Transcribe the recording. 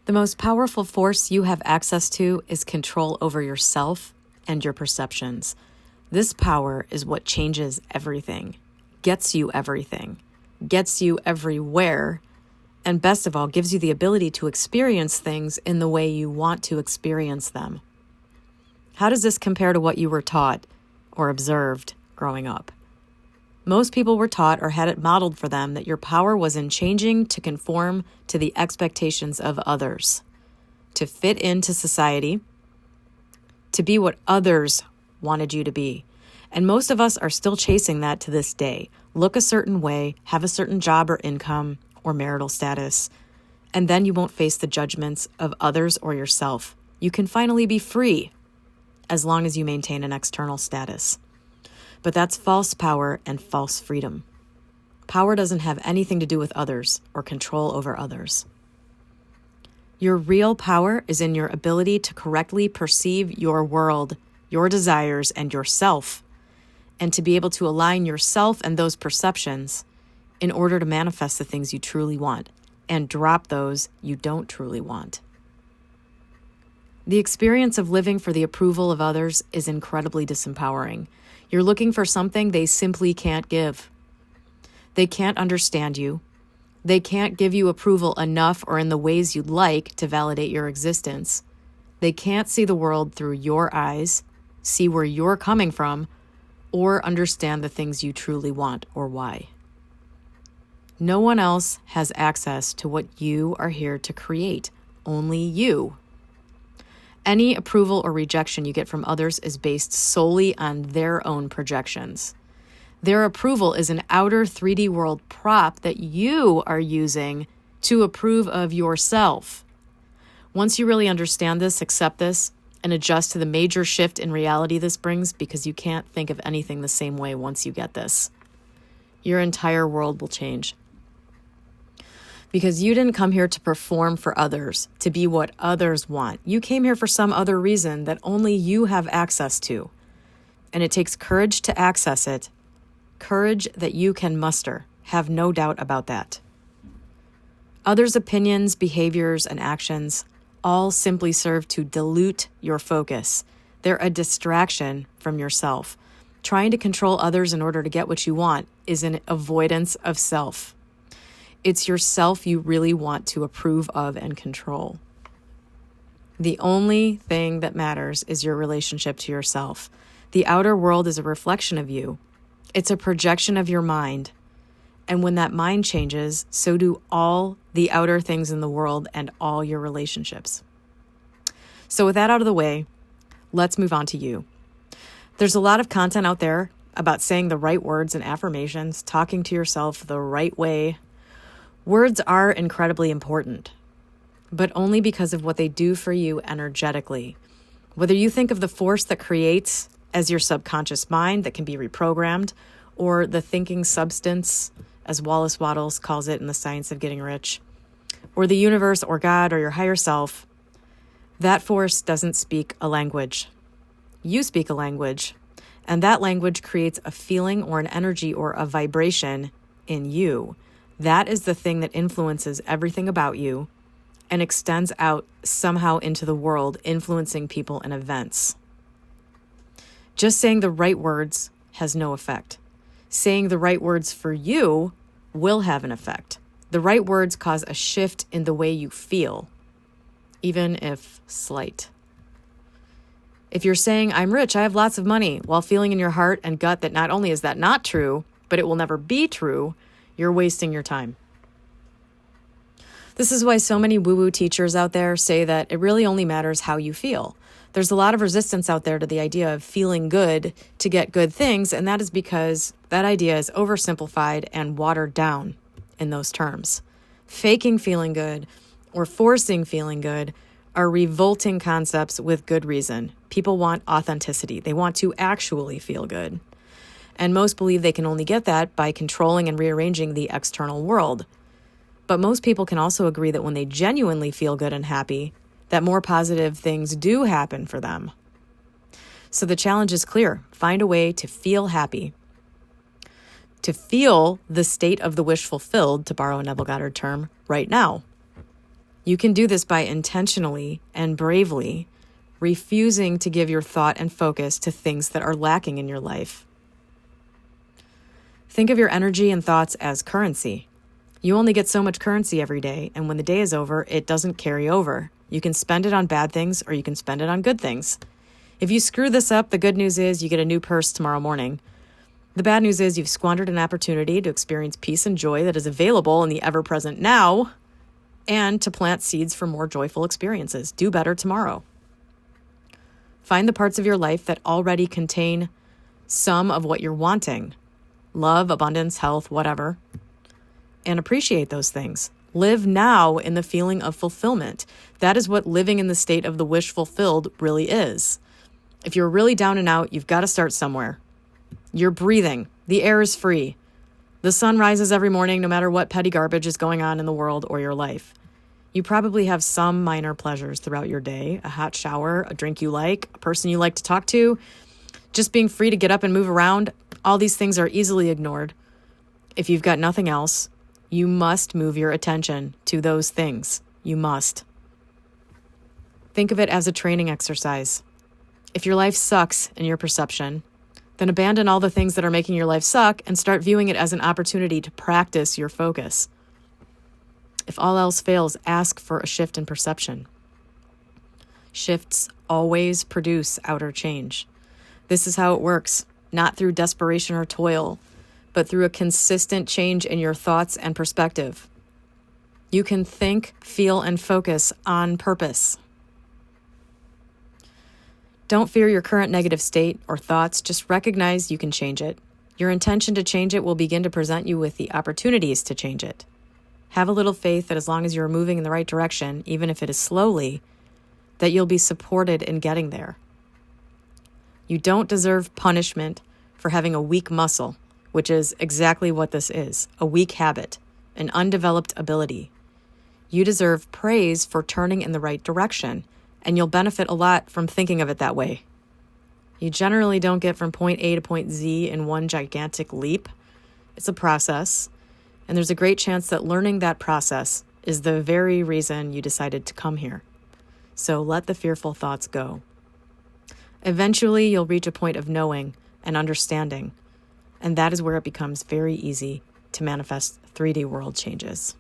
The most powerful force you have access to is control over yourself and your perceptions. This power is what changes everything, gets you everything, gets you everywhere, and best of all, gives you the ability to experience things in the way you want to experience them. How does this compare to what you were taught or observed growing up? Most people were taught or had it modeled for them that your power was in changing to conform to the expectations of others, to fit into society, to be what others wanted you to be. And most of us are still chasing that to this day. Look a certain way, have a certain job or income or marital status, and then you won't face the judgments of others or yourself. You can finally be free as long as you maintain an external status. But that's false power and false freedom. Power doesn't have anything to do with others or control over others. Your real power is in your ability to correctly perceive your world, your desires, and yourself, and to be able to align yourself and those perceptions in order to manifest the things you truly want and drop those you don't truly want. The experience of living for the approval of others is incredibly disempowering. You're looking for something they simply can't give. They can't understand you. They can't give you approval enough or in the ways you'd like to validate your existence. They can't see the world through your eyes, see where you're coming from, or understand the things you truly want or why. No one else has access to what you are here to create, only you. Any approval or rejection you get from others is based solely on their own projections. Their approval is an outer 3D world prop that you are using to approve of yourself. Once you really understand this, accept this, and adjust to the major shift in reality this brings, because you can't think of anything the same way once you get this, your entire world will change. Because you didn't come here to perform for others, to be what others want. You came here for some other reason that only you have access to. And it takes courage to access it, courage that you can muster. Have no doubt about that. Others' opinions, behaviors, and actions all simply serve to dilute your focus. They're a distraction from yourself. Trying to control others in order to get what you want is an avoidance of self. It's yourself you really want to approve of and control. The only thing that matters is your relationship to yourself. The outer world is a reflection of you. It's a projection of your mind. And when that mind changes, so do all the outer things in the world and all your relationships. So with that out of the way, let's move on to you. There's a lot of content out there about saying the right words and affirmations, talking to yourself the right way. Words are incredibly important, but only because of what they do for you energetically. Whether you think of the force that creates as your subconscious mind that can be reprogrammed, or the thinking substance, as Wallace Wattles calls it in The Science of Getting Rich, or the universe or God or your higher self, that force doesn't speak a language. You speak a language, and that language creates a feeling or an energy or a vibration in you. That is the thing that influences everything about you and extends out somehow into the world, influencing people and events. Just saying the right words has no effect. Saying the right words for you will have an effect. The right words cause a shift in the way you feel, even if slight. If you're saying, I'm rich, I have lots of money, while feeling in your heart and gut that not only is that not true, but it will never be true, you're wasting your time. This is why so many woo-woo teachers out there say that it really only matters how you feel. There's a lot of resistance out there to the idea of feeling good to get good things, and that is because that idea is oversimplified and watered down in those terms. Faking feeling good or forcing feeling good are revolting concepts with good reason. People want authenticity. They want to actually feel good. And most believe they can only get that by controlling and rearranging the external world. But most people can also agree that when they genuinely feel good and happy, that more positive things do happen for them. So the challenge is clear. Find a way to feel happy. To feel the state of the wish fulfilled, to borrow a Neville Goddard term, right now. You can do this by intentionally and bravely refusing to give your thought and focus to things that are lacking in your life. Think of your energy and thoughts as currency. You only get so much currency every day, and when the day is over, it doesn't carry over. You can spend it on bad things or you can spend it on good things. If you screw this up, the good news is you get a new purse tomorrow morning. The bad news is you've squandered an opportunity to experience peace and joy that is available in the ever-present now and to plant seeds for more joyful experiences. Do better tomorrow. Find the parts of your life that already contain some of what you're wanting. Love, abundance, health, whatever. And appreciate those things. Live now in the feeling of fulfillment. That is what living in the state of the wish fulfilled really is. If you're really down and out, you've got to start somewhere. You're breathing. The air is free. The sun rises every morning, no matter what petty garbage is going on in the world or your life. You probably have some minor pleasures throughout your day, a hot shower, a drink you like, a person you like to talk to, just being free to get up and move around. All these things are easily ignored. If you've got nothing else, you must move your attention to those things. You must. Think of it as a training exercise. If your life sucks in your perception, then abandon all the things that are making your life suck and start viewing it as an opportunity to practice your focus. If all else fails, ask for a shift in perception. Shifts always produce outer change. This is how it works, not through desperation or toil, but through a consistent change in your thoughts and perspective. You can think, feel, and focus on purpose. Don't fear your current negative state or thoughts. Just recognize you can change it. Your intention to change it will begin to present you with the opportunities to change it. Have a little faith that as long as you're moving in the right direction, even if it is slowly, that you'll be supported in getting there. You don't deserve punishment for having a weak muscle, which is exactly what this is, a weak habit, an undeveloped ability. You deserve praise for turning in the right direction, and you'll benefit a lot from thinking of it that way. You generally don't get from point A to point Z in one gigantic leap. It's a process, and there's a great chance that learning that process is the very reason you decided to come here. So let the fearful thoughts go. Eventually, you'll reach a point of knowing and understanding, and that is where it becomes very easy to manifest 3D world changes.